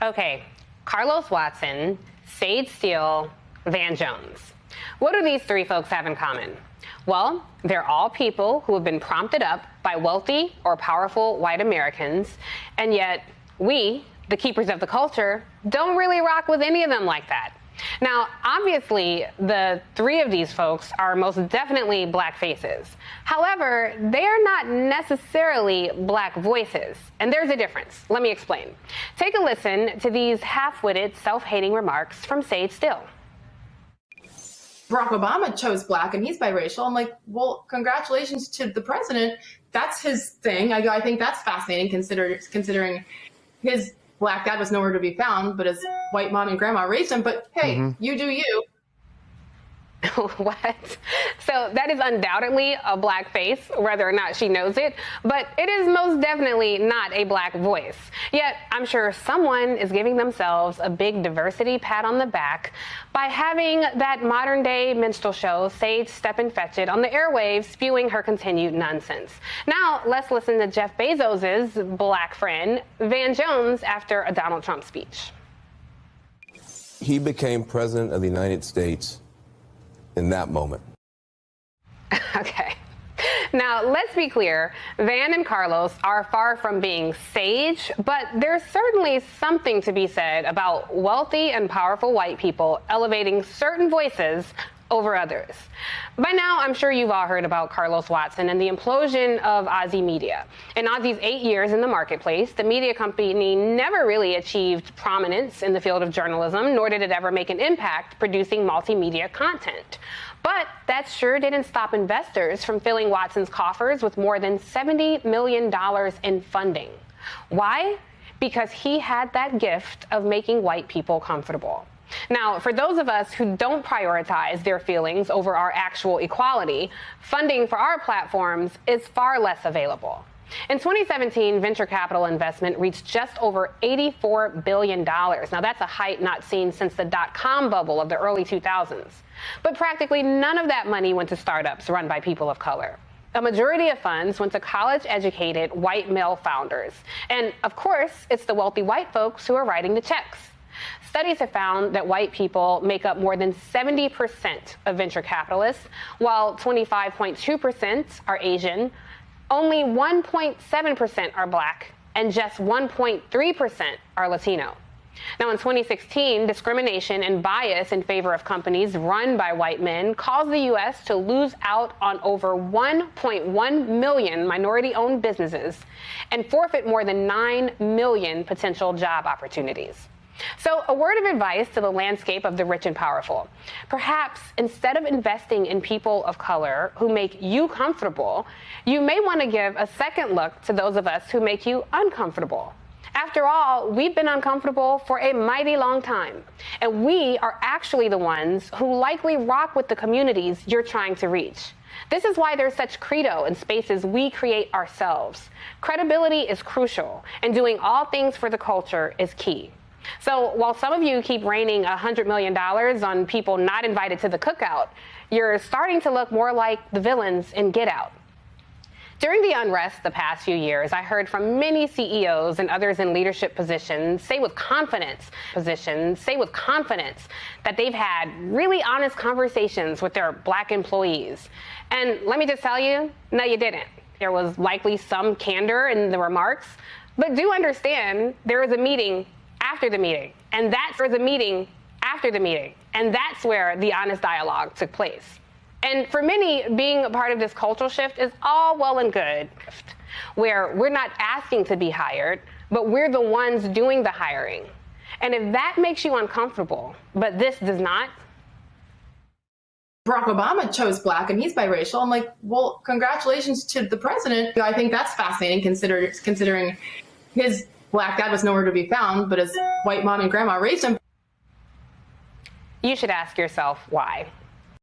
Okay, Carlos Watson, Sage Steele, Van Jones. What do these three folks have in common? Well, they're all people who have been prompted up by wealthy or powerful white Americans, and yet we, the keepers of the culture, don't really rock with any of them like that. Now, obviously, the three of these folks are most definitely black faces. However, they're not necessarily black voices, and there's a difference. Let me explain. Take a listen to these half-witted, self-hating remarks from Sage Steele. Barack Obama chose black and he's biracial. I'm like, well, congratulations to the president. That's his thing. I think that's fascinating considering his black dad was nowhere to be found, but his white mom and grandma raised him. But hey, you do you. What? So that is undoubtedly a black face, whether or not she knows it, but it is most definitely not a black voice. Yet I'm sure someone is giving themselves a big diversity pat on the back by having that modern day minstrel show, Sage Steppin' Fetchit, on the airwaves spewing her continued nonsense. Now let's listen to Jeff Bezos's black friend, Van Jones, after a Donald Trump speech. He became president of the United States in that moment. Okay. Now, let's be clear. Van and Carlos are far from being sage, but there's certainly something to be said about wealthy and powerful white people elevating certain voices over others. By now, I'm sure you've all heard about Carlos Watson and the implosion of Aussie media. In Aussie's 8 years in the marketplace, the media company never really achieved prominence in the field of journalism, nor did it ever make an impact producing multimedia content. But that sure didn't stop investors from filling Watson's coffers with more than $70 million in funding. Why? Because he had that gift of making white people comfortable. Now, for those of us who don't prioritize their feelings over our actual equality, funding for our platforms is far less available. In 2017, venture capital investment reached just over $84 billion. Now, that's a height not seen since the dot-com bubble of the early 2000s. But practically none of that money went to startups run by people of color. A majority of funds went to college-educated white male founders. And, of course, it's the wealthy white folks who are writing the checks. Studies have found that white people make up more than 70% of venture capitalists, while 25.2% are Asian, only 1.7% are black, and just 1.3% are Latino. Now, in 2016, discrimination and bias in favor of companies run by white men caused the U.S. to lose out on over 1.1 million minority-owned businesses and forfeit more than 9 million potential job opportunities. So a word of advice to the landscape of the rich and powerful. Perhaps instead of investing in people of color who make you comfortable, you may want to give a second look to those of us who make you uncomfortable. After all, we've been uncomfortable for a mighty long time, and we are actually the ones who likely rock with the communities you're trying to reach. This is why there's such credo in spaces we create ourselves. Credibility is crucial, and doing all things for the culture is key. So while some of you keep raining $100 million on people not invited to the cookout, you're starting to look more like the villains in Get Out. During the unrest the past few years, I heard from many CEOs and others in leadership positions say with confidence that they've had really honest conversations with their black employees. And let me just tell you, no, you didn't. There was likely some candor in the remarks, but do understand there was a meeting after the meeting, and that's where the honest dialogue took place. And for many, being a part of this cultural shift is all well and good, where we're not asking to be hired, but we're the ones doing the hiring. And if that makes you uncomfortable, but this does not. Barack Obama chose black and he's biracial. I'm like, well, congratulations to the president. I think that's fascinating considering his black dad was nowhere to be found, but his white mom and grandma raised him. You should ask yourself why.